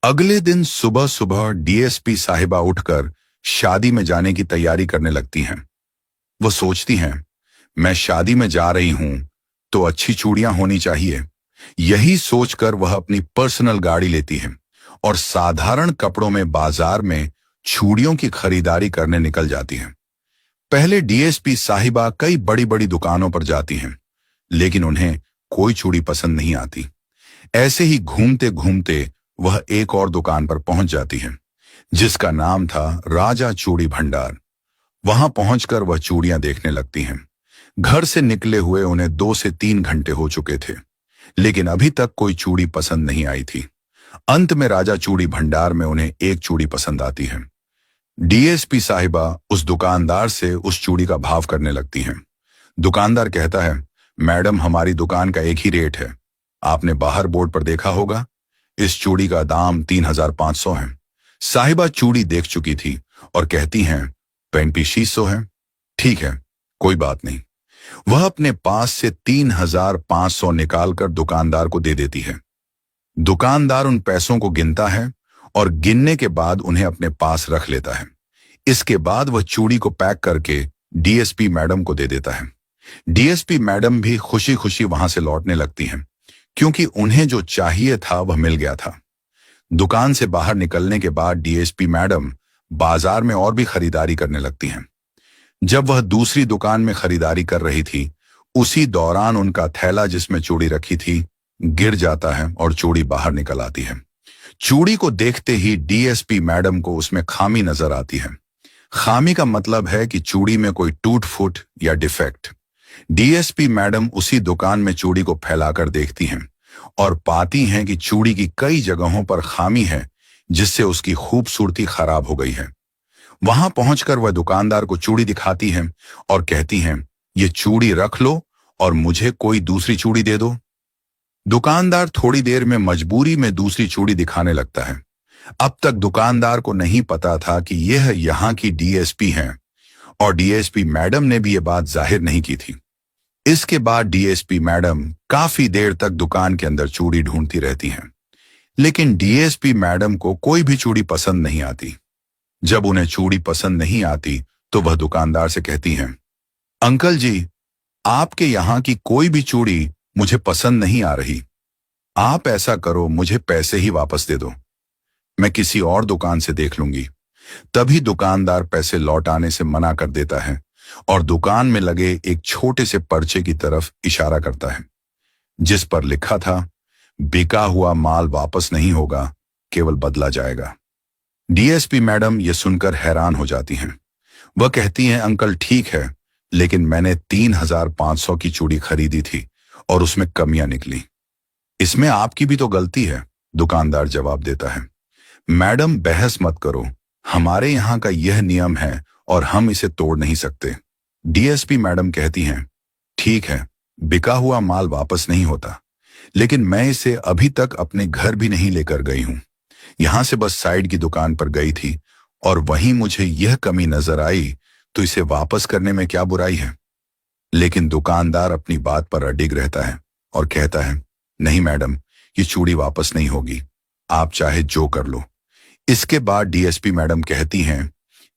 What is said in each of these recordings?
अगले दिन सुबह सुबह डीएसपी साहिबा उठकर शादी में जाने की तैयारी करने लगती हैं। वो सोचती हैं, मैं शादी में जा रही हूं तो अच्छी चूड़ियां होनी चाहिए। यही सोचकर वह अपनी पर्सनल गाड़ी लेती हैं और साधारण कपड़ों में बाजार में चूड़ियों की खरीदारी करने निकल जाती हैं। पहले डीएसपी साहिबा कई बड़ी बड़ी दुकानों पर जाती हैं, लेकिन उन्हें कोई चूड़ी पसंद नहीं आती। ऐसे ही घूमते घूमते वह एक और दुकान पर पहुंच जाती है, जिसका नाम था राजा चूड़ी भंडार। वहां पहुंचकर वह चूड़ियां देखने लगती हैं। घर से निकले हुए उन्हें 2 से 3 घंटे हो चुके थे, लेकिन अभी तक कोई चूड़ी पसंद नहीं आई थी। अंत में राजा चूड़ी भंडार में उन्हें एक चूड़ी पसंद आती है। डीएसपी साहिबा उस दुकानदार से उस चूड़ी का भाव करने लगती हैं। दुकानदार कहता है, मैडम, हमारी दुकान का एक ही रेट है। आपने बाहर बोर्ड पर देखा होगा, इस चूड़ी का दाम 3500 है। साहिबा चूड़ी देख चुकी थी और कहती हैं, 3500 है, ठीक है, कोई बात नहीं। वह अपने पास से 3500 निकालकर दुकानदार को दे देती है। दुकानदार उन पैसों को गिनता है और गिनने के बाद उन्हें अपने पास रख लेता है। इसके बाद वह चूड़ी को पैक करके डीएसपी मैडम को दे देता है। डीएसपी मैडम भी खुशी खुशी वहां से लौटने लगती हैं, क्योंकि उन्हें जो चाहिए था वह मिल गया था। दुकान से बाहर निकलने के बाद डीएसपी मैडम बाजार में और भी खरीदारी करने लगती हैं। जब वह दूसरी दुकान में खरीदारी कर रही थी, उसी दौरान उनका थैला जिसमें चूड़ी रखी थी गिर जाता है और चूड़ी बाहर निकल आती है। चूड़ी को देखते ही डीएसपी मैडम को उसमें खामी नजर आती है। खामी का मतलब है कि चूड़ी में कोई टूट फूट या डिफेक्ट। डीएसपी मैडम उसी दुकान में चूड़ी को फैलाकर देखती हैं और पाती हैं कि चूड़ी की कई जगहों पर खामी है, जिससे उसकी खूबसूरती खराब हो गई है। वहां पहुंचकर वह दुकानदार को चूड़ी दिखाती हैं और कहती हैं, ये चूड़ी रख लो और मुझे कोई दूसरी चूड़ी दे दो। दुकानदार थोड़ी देर में मजबूरी में दूसरी चूड़ी दिखाने लगता है। अब तक दुकानदार को नहीं पता था कि यह यहाँ की डीएसपी हैं, और डीएसपी मैडम ने भी यह बात जाहिर नहीं की थी। इसके बाद डीएसपी मैडम काफी देर तक दुकान के अंदर चूड़ी ढूंढती रहती हैं, लेकिन डीएसपी मैडम को कोई भी चूड़ी पसंद नहीं आती। जब उन्हें चूड़ी पसंद नहीं आती तो वह दुकानदार से कहती हैं, अंकल जी, आपके यहाँ की कोई भी चूड़ी मुझे पसंद नहीं आ रही। आप ऐसा करो, मुझे पैसे ही वापस दे दो, मैं किसी और दुकान से देख लूंगी। तभी दुकानदार पैसे लौटाने से मना कर देता है और दुकान में लगे एक छोटे से पर्चे की तरफ इशारा करता है, जिस पर लिखा था, बिका हुआ माल वापस नहीं होगा, केवल बदला जाएगा। डीएसपी मैडम ये सुनकर हैरान हो जाती हैं। वह कहती हैं, अंकल ठीक है, लेकिन मैंने 3500 की चूड़ी खरीदी थी और उसमें कमियां निकली। इसमें आपकी भी तो गलती है, दुकानदार जवाब देता है। मैडम, बहस मत करो, हमारे यहाँ का यह नियम है और हम इसे तोड़ नहीं सकते। डीएसपी मैडम कहती हैं, ठीक है, बिका हुआ माल वापस नहीं होता, लेकिन मैं इसे अभी तक अपने घर भी नहीं लेकर गई हूं। यहां से बस साइड की दुकान पर गई थी और वहीं मुझे यह कमी नजर आई, तो इसे वापस करने में क्या बुराई है। लेकिन दुकानदार अपनी बात पर अडिग रहता है और कहता है, नहीं मैडम, ये चूड़ी वापस नहीं होगी, आप चाहे जो कर लो। इसके बाद डीएसपी मैडम कहती हैं,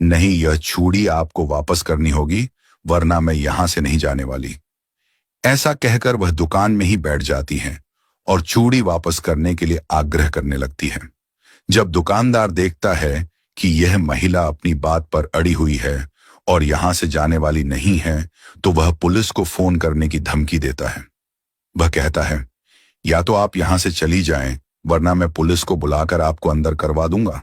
नहीं, यह चूड़ी आपको वापस करनी होगी, वरना मैं यहां से नहीं जाने वाली। ऐसा कहकर वह दुकान में ही बैठ जाती हैं और चूड़ी वापस करने के लिए आग्रह करने लगती है। जब दुकानदार देखता है कि यह महिला अपनी बात पर अड़ी हुई है और यहां से जाने वाली नहीं है, तो वह पुलिस को फोन करने की धमकी देता है। वह कहता है, या तो आप यहां से चली जाएं, वरना मैं पुलिस को बुलाकर आपको अंदर करवा दूंगा।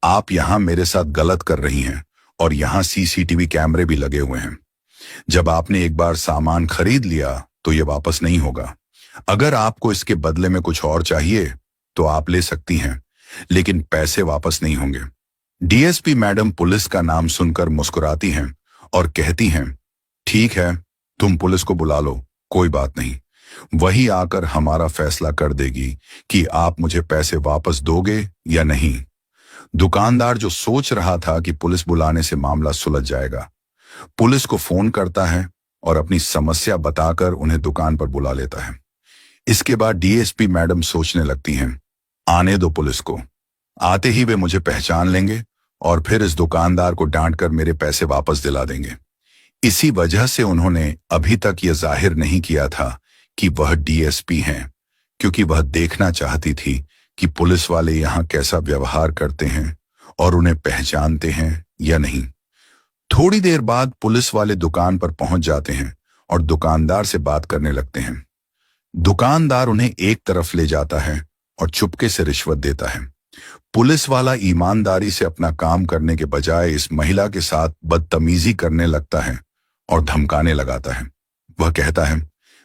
आप यहां मेरे साथ गलत कर रही हैं और यहां सीसीटीवी कैमरे भी लगे हुए हैं। जब आपने एक बार सामान खरीद लिया तो यह वापस नहीं होगा। अगर आपको इसके बदले में कुछ और चाहिए तो आप ले सकती हैं, लेकिन पैसे वापस नहीं होंगे। डीएसपी मैडम पुलिस का नाम सुनकर मुस्कुराती हैं और कहती हैं, ठीक है, तुम पुलिस को बुला लो, कोई बात नहीं। वही आकर हमारा फैसला कर देगी कि आप मुझे पैसे वापस दोगे या नहीं। दुकानदार, जो सोच रहा था कि पुलिस बुलाने से मामला सुलझ जाएगा, पुलिस को फोन करता है और अपनी समस्या बताकर उन्हें दुकान पर बुला लेता है। इसके बाद डीएसपी मैडम सोचने लगती हैं, आने दो पुलिस को, आते ही वे मुझे पहचान लेंगे और फिर इस दुकानदार को डांट कर मेरे पैसे वापस दिला देंगे। इसी वजह से उन्होंने अभी तक यह जाहिर नहीं किया था कि वह डीएसपी हैं, क्योंकि वह देखना चाहती थी कि पुलिस वाले यहाँ कैसा व्यवहार करते हैं और उन्हें पहचानते हैं या नहीं। थोड़ी देर बाद पुलिस वाले दुकान पर पहुंच जाते हैं और दुकानदार से बात करने लगते हैं। दुकानदार उन्हें एक तरफ ले जाता है और चुपके से रिश्वत देता है। पुलिस वाला ईमानदारी से अपना काम करने के बजाय इस महिला के साथ बदतमीजी करने लगता है और धमकाने लगाता है। वह कहता है,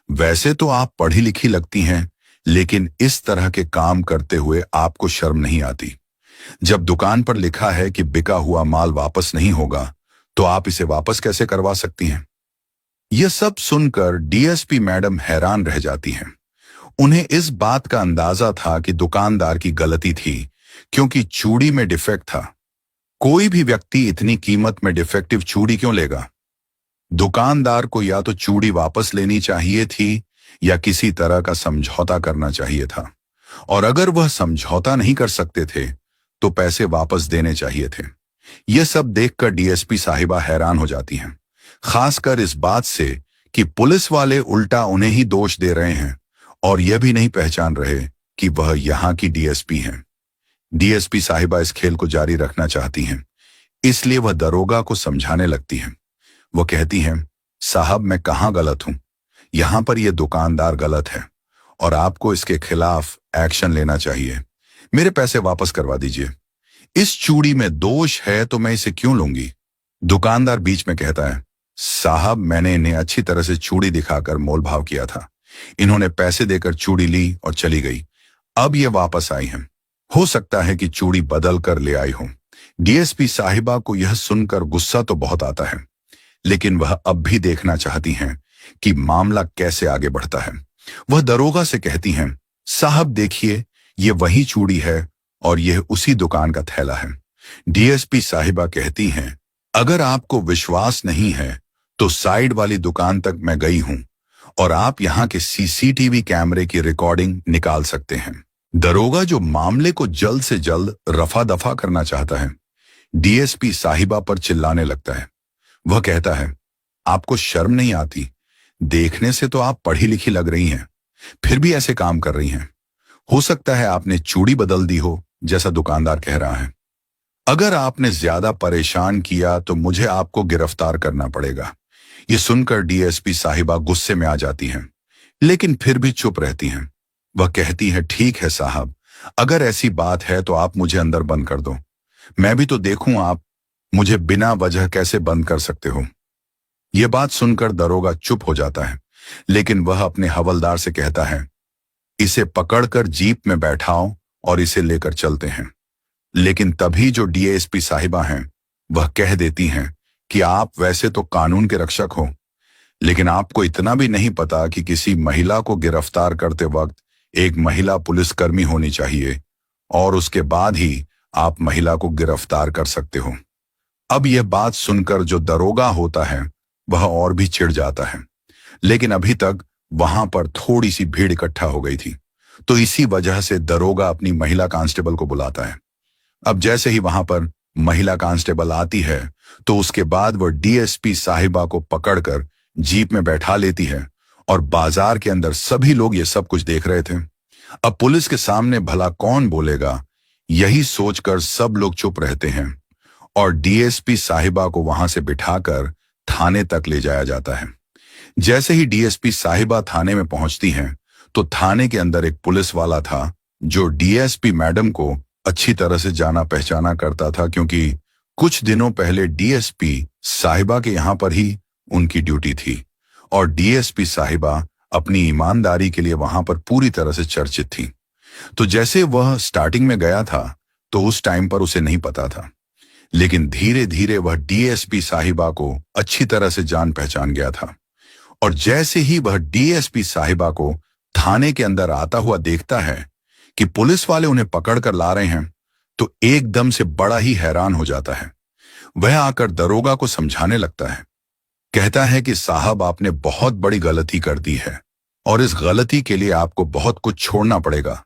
वैसे तो आप पढ़ी लिखी लगती हैं, लेकिन इस तरह के काम करते हुए आपको शर्म नहीं आती। जब दुकान पर लिखा है कि बिका हुआ माल वापस नहीं होगा, तो आप इसे वापस कैसे करवा सकती हैं? यह सब सुनकर डीएसपी मैडम हैरान रह जाती हैं। उन्हें इस बात का अंदाजा था कि दुकानदार की गलती थी, क्योंकि चूड़ी में डिफेक्ट था। कोई भी व्यक्ति इतनी कीमत में डिफेक्टिव चूड़ी क्यों लेगा? दुकानदार को या तो चूड़ी वापस लेनी चाहिए थी या किसी तरह का समझौता करना चाहिए था, और अगर वह समझौता नहीं कर सकते थे तो पैसे वापस देने चाहिए थे। यह सब देखकर डीएसपी साहिबा हैरान हो जाती हैं, खासकर इस बात से कि पुलिस वाले उल्टा उन्हें ही दोष दे रहे हैं और यह भी नहीं पहचान रहे कि वह यहाँ की डीएसपी हैं। डीएसपी साहिबा इस खेल को जारी रखना चाहती हैं, इसलिए वह दरोगा को समझाने लगती हैं। वह कहती हैं, साहब मैं कहाँ गलत हूं? यहां पर यह दुकानदार गलत है और आपको इसके खिलाफ एक्शन लेना चाहिए। मेरे पैसे वापस करवा दीजिए। इस चूड़ी में दोष है तो मैं इसे क्यों लूंगी? दुकानदार बीच में कहता है, साहब मैंने इन्हें अच्छी तरह से चूड़ी दिखाकर मोल भाव किया था। इन्होंने पैसे देकर चूड़ी ली और चली गई। अब ये वापस आई हैं। हो सकता है कि चूड़ी बदल कर ले आई हो। डीएसपी साहिबा को यह सुनकर गुस्सा तो बहुत आता है, लेकिन वह अब भी देखना चाहती हैं कि मामला कैसे आगे बढ़ता है। वह दरोगा से कहती हैं, साहब देखिए, ये वही चूड़ी है और यह उसी दुकान का थैला है। डीएसपी साहिबा कहती हैं, अगर आपको विश्वास नहीं है तो साइड वाली दुकान तक मैं गई हूं और आप यहां के सीसीटीवी कैमरे की रिकॉर्डिंग निकाल सकते हैं। दरोगा जो मामले को जल्द से जल्द रफा दफा करना चाहता है, डीएसपी साहिबा पर चिल्लाने लगता है। वह कहता है, आपको शर्म नहीं आती? देखने से तो आप पढ़ी लिखी लग रही हैं, फिर भी ऐसे काम कर रही हैं। हो सकता है आपने चूड़ी बदल दी हो, जैसा दुकानदार कह रहा है। अगर आपने ज्यादा परेशान किया तो मुझे आपको गिरफ्तार करना पड़ेगा। ये सुनकर डीएसपी साहिबा गुस्से में आ जाती हैं, लेकिन फिर भी चुप रहती हैं। वह कहती है, ठीक है साहब, अगर ऐसी बात है तो आप मुझे अंदर बंद कर दो। मैं भी तो देखूं आप मुझे बिना वजह कैसे बंद कर सकते हो। यह बात सुनकर दरोगा चुप हो जाता है, लेकिन वह अपने हवलदार से कहता है, इसे पकड़कर जीप में बैठाओ और इसे लेकर चलते हैं। लेकिन तभी जो डीएसपी साहिबा हैं, वह कह देती हैं कि आप वैसे तो कानून के रक्षक हो, लेकिन आपको इतना भी नहीं पता कि किसी महिला को गिरफ्तार करते वक्त एक महिला पुलिसकर्मी होनी चाहिए और उसके बाद ही आप महिला को गिरफ्तार कर सकते हो। अब यह बात सुनकर जो दरोगा होता है वह और भी चिढ़ जाता है, लेकिन अभी तक वहां पर थोड़ी सी भीड़ इकट्ठा हो गई थी, तो इसी वजह से दरोगा अपनी महिला कांस्टेबल को बुलाता है। अब जैसे ही वहां पर महिला कांस्टेबल आती है तो उसके बाद वह डीएसपी साहिबा को पकड़कर जीप में बैठा लेती है और बाजार के अंदर सभी लोग ये सब कुछ देख रहे थे। अब पुलिस के सामने भला कौन बोलेगा, यही सोचकर सब लोग चुप रहते हैं और डीएसपी साहिबा को वहां से बिठाकर थाने तक ले जाया जाता है। जैसे ही डीएसपी साहिबा थाने में पहुंचती हैं तो थाने के अंदर एक पुलिस वाला था जो डीएसपी मैडम को अच्छी तरह से जाना पहचाना करता था, क्योंकि कुछ दिनों पहले डीएसपी साहिबा के यहां पर ही उनकी ड्यूटी थी और डीएसपी साहिबा अपनी ईमानदारी के लिए वहां पर पूरी तरह से चर्चित थी। तो जैसे वह स्टार्टिंग में गया था तो उस टाइम पर उसे नहीं पता था, लेकिन धीरे धीरे वह डीएसपी साहिबा को अच्छी तरह से जान पहचान गया था और जैसे ही वह डीएसपी साहिबा को थाने के अंदर आता हुआ देखता है कि पुलिस वाले उन्हें पकड़कर ला रहे हैं, तो एकदम से बड़ा ही हैरान हो जाता है। वह आकर दरोगा को समझाने लगता है, कहता है कि साहब आपने बहुत बड़ी गलती कर दी है और इस गलती के लिए आपको बहुत कुछ छोड़ना पड़ेगा।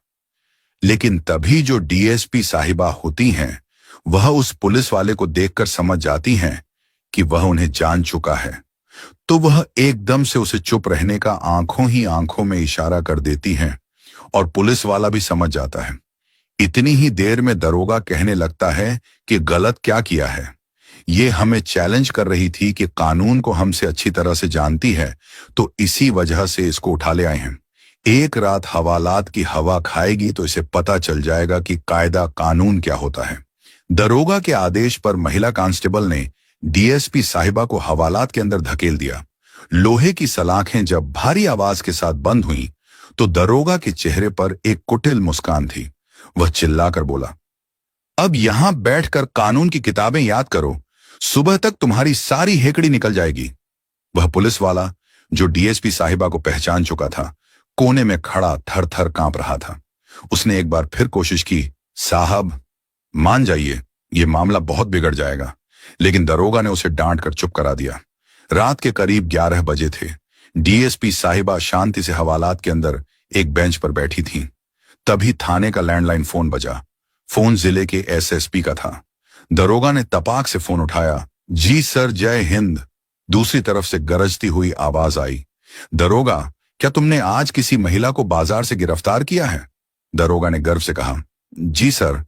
लेकिन तभी जो डीएसपी साहिबा होती हैं, वह उस पुलिस वाले को देखकर समझ जाती हैं कि वह उन्हें जान चुका है। तो वह एकदम से उसे चुप रहने का आंखों ही आंखों में इशारा कर देती हैं और पुलिस वाला भी समझ जाता है। इतनी ही देर में दरोगा कहने लगता है कि गलत क्या किया है। ये हमें चैलेंज कर रही थी कि कानून को हमसे अच्छी तरह से जानती है, तो इसी वजह से इसको उठा ले आए हैं। एक रात हवालात की हवा खाएगी तो इसे पता चल जाएगा कि कायदा कानून क्या होता है। दरोगा के आदेश पर महिला कांस्टेबल ने डीएसपी साहिबा को हवालात के अंदर धकेल दिया। लोहे की सलाखें जब भारी आवाज के साथ बंद हुई तो दरोगा के चेहरे पर एक कुटिल मुस्कान थी। वह चिल्लाकर बोला, अब यहां बैठकर कानून की किताबें याद करो, सुबह तक तुम्हारी सारी हेकड़ी निकल जाएगी। वह पुलिस वाला जो डीएसपी साहिबा को पहचान चुका था, कोने में खड़ा थर थर कांप रहा था। उसने एक बार फिर कोशिश की, साहब मान जाइए, यह मामला बहुत बिगड़ जाएगा। लेकिन दरोगा ने उसे डांट कर चुप करा दिया। रात के करीब 11 बजे थे। डीएसपी साहिबा शांति से हवालात के अंदर एक बेंच पर बैठी थीं। तभी थाने का लैंडलाइन फोन बजा। फोन जिले के एसएसपी का था। दरोगा ने तपाक से फोन उठाया। जी सर, जय हिंद। दूसरी तरफ से गरजती हुई आवाज आई, दरोगा, क्या तुमने आज किसी महिला को बाजार से गिरफ्तार किया है? दरोगा ने गर्व से कहा, जी सर,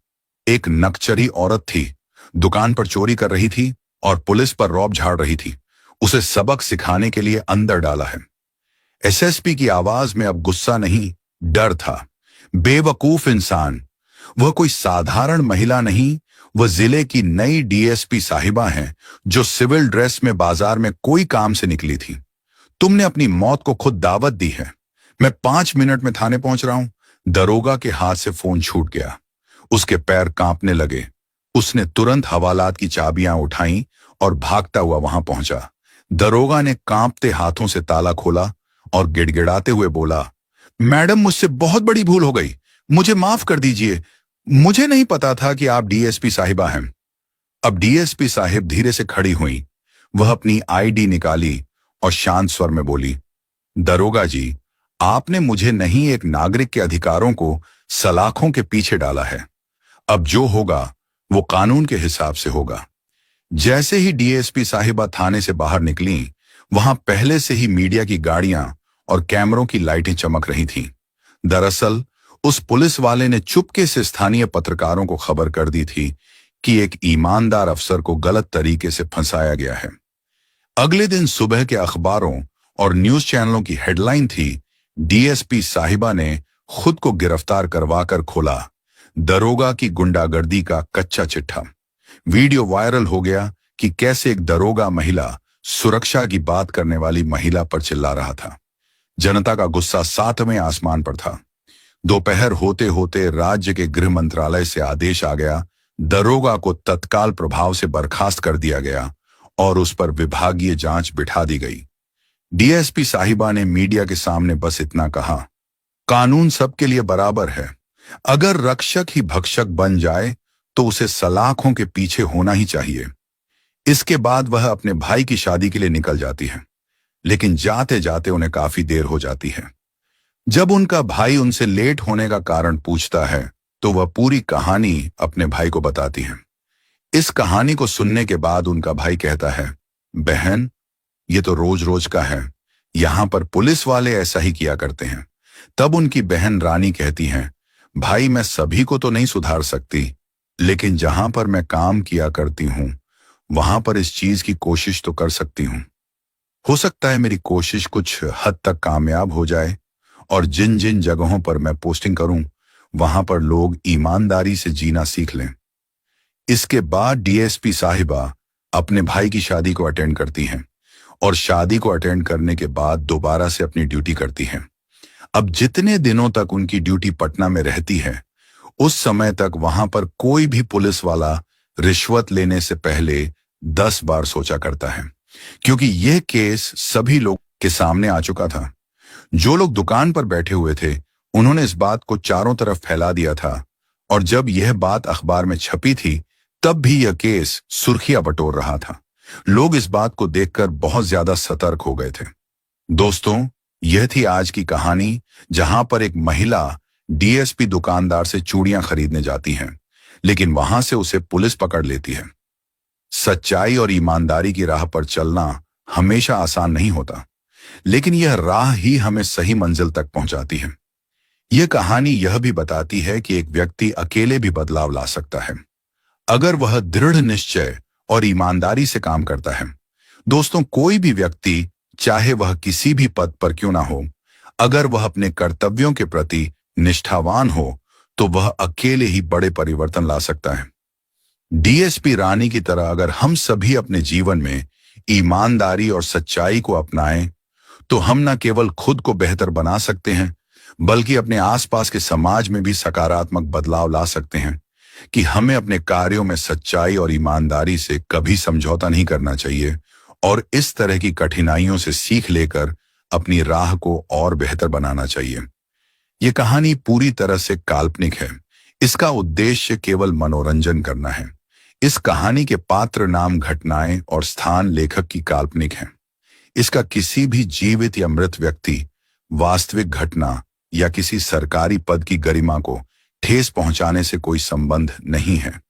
एक नकचरी औरत थी, दुकान पर चोरी कर रही थी और पुलिस पर रौब झाड़ रही थी। उसे सबक सिखाने के लिए अंदर डाला है। एसएसपी की आवाज में अब गुस्सा नहीं, डर था। बेवकूफ इंसान, वह कोई साधारण महिला नहीं, वह जिले की नई डीएसपी साहिबा हैं जो सिविल ड्रेस में बाजार में कोई काम से निकली थी। तुमने अपनी मौत को खुद दावत दी है। मैं 5 मिनट में थाने पहुंच रहा हूं। दरोगा के हाथ से फोन छूट गया। उसके पैर कांपने लगे। उसने तुरंत हवालात की चाबियां उठाई और भागता हुआ वहां पहुंचा। दरोगा ने कांपते हाथों से ताला खोला और गिड़गिड़ाते हुए बोला, मैडम, मुझसे बहुत बड़ी भूल हो गई, मुझे माफ कर दीजिए। मुझे नहीं पता था कि आप डीएसपी साहिबा हैं। अब डीएसपी साहिब धीरे से खड़ी हुई। वह अपनी आईडी निकाली और शांत स्वर में बोली, दरोगा जी, आपने मुझे नहीं, एक नागरिक के अधिकारों को सलाखों के पीछे डाला है। अब जो होगा वो कानून के हिसाब से होगा। जैसे ही डीएसपी साहिबा थाने से बाहर निकली, वहां पहले से ही मीडिया की गाड़ियां और कैमरों की लाइटें चमक रही थीं। दरअसल उस पुलिस वाले ने चुपके से स्थानीय पत्रकारों को खबर कर दी थी कि एक ईमानदार अफसर को गलत तरीके से फंसाया गया है। अगले दिन सुबह के अखबारों और न्यूज चैनलों की हेडलाइन थी, डीएसपी साहिबा ने खुद को गिरफ्तार करवाकर खोला दरोगा की गुंडागर्दी का कच्चा चिट्ठा। वीडियो वायरल हो गया कि कैसे एक दरोगा महिला सुरक्षा की बात करने वाली महिला पर चिल्ला रहा था। जनता का गुस्सा 7वें आसमान पर था। दोपहर होते होते राज्य के गृह मंत्रालय से आदेश आ गया। दरोगा को तत्काल प्रभाव से बर्खास्त कर दिया गया और उस पर विभागीय जांच बिठा दी गई। डीएसपी साहिबा ने मीडिया के सामने बस इतना कहा, कानून सबके लिए बराबर है। अगर रक्षक ही भक्षक बन जाए तो उसे सलाखों के पीछे होना ही चाहिए। इसके बाद वह अपने भाई की शादी के लिए निकल जाती है, लेकिन जाते जाते उन्हें काफी देर हो जाती है। जब उनका भाई उनसे लेट होने का कारण पूछता है तो वह पूरी कहानी अपने भाई को बताती है। इस कहानी को सुनने के बाद उनका भाई कहता है, बहन, ये तो रोज रोज का है, यहां पर पुलिस वाले ऐसा ही किया करते हैं। तब उनकी बहन रानी कहती है, भाई, मैं सभी को तो नहीं सुधार सकती, लेकिन जहां पर मैं काम किया करती हूं वहां पर इस चीज की कोशिश तो कर सकती हूं। हो सकता है मेरी कोशिश कुछ हद तक कामयाब हो जाए और जिन जिन जगहों पर मैं पोस्टिंग करूं वहां पर लोग ईमानदारी से जीना सीख लें। इसके बाद डीएसपी साहिबा अपने भाई की शादी को अटेंड करती हैं और शादी को अटेंड करने के बाद दोबारा से अपनी ड्यूटी करती हैं। अब जितने दिनों तक उनकी ड्यूटी पटना में रहती है, उस समय तक वहां पर कोई भी पुलिस वाला रिश्वत लेने से पहले 10 बार सोचा करता है, क्योंकि यह केस सभी लोग के सामने आ चुका था। जो लोग दुकान पर बैठे हुए थे उन्होंने इस बात को चारों तरफ फैला दिया था और जब यह बात अखबार में छपी थी तब भी यह केस सुर्खियां बटोर रहा था। लोग इस बात को देखकर बहुत ज्यादा सतर्क हो गए थे। दोस्तों, यह थी आज की कहानी, जहां पर एक महिला डीएसपी दुकानदार से चूड़ियां खरीदने जाती हैं, लेकिन वहां से उसे पुलिस पकड़ लेती है। सच्चाई और ईमानदारी की राह पर चलना हमेशा आसान नहीं होता, लेकिन यह राह ही हमें सही मंजिल तक पहुंचाती है। यह कहानी यह भी बताती है कि एक व्यक्ति अकेले भी बदलाव ला सकता है, अगर वह दृढ़ निश्चय और ईमानदारी से काम करता है। दोस्तों, कोई भी व्यक्ति, चाहे वह किसी भी पद पर क्यों ना हो, अगर वह अपने कर्तव्यों के प्रति निष्ठावान हो, तो वह अकेले ही बड़े परिवर्तन ला सकता है। डीएसपी रानी की तरह अगर हम सभी अपने जीवन में ईमानदारी और सच्चाई को अपनाएं, तो हम न केवल खुद को बेहतर बना सकते हैं, बल्कि अपने आसपास के समाज में भी सकारात्मक बदलाव ला सकते हैं। कि हमें अपने कार्यों में सच्चाई और ईमानदारी से कभी समझौता नहीं करना चाहिए और इस तरह की कठिनाइयों से सीख लेकर अपनी राह को और बेहतर बनाना चाहिए। ये कहानी पूरी तरह से काल्पनिक है। इसका उद्देश्य केवल मनोरंजन करना है। इस कहानी के पात्र, नाम, घटनाएं और स्थान लेखक की काल्पनिक हैं। इसका किसी भी जीवित या मृत व्यक्ति, वास्तविक घटना या किसी सरकारी पद की गरिमा को ठेस पहुंचाने से कोई संबंध नहीं है।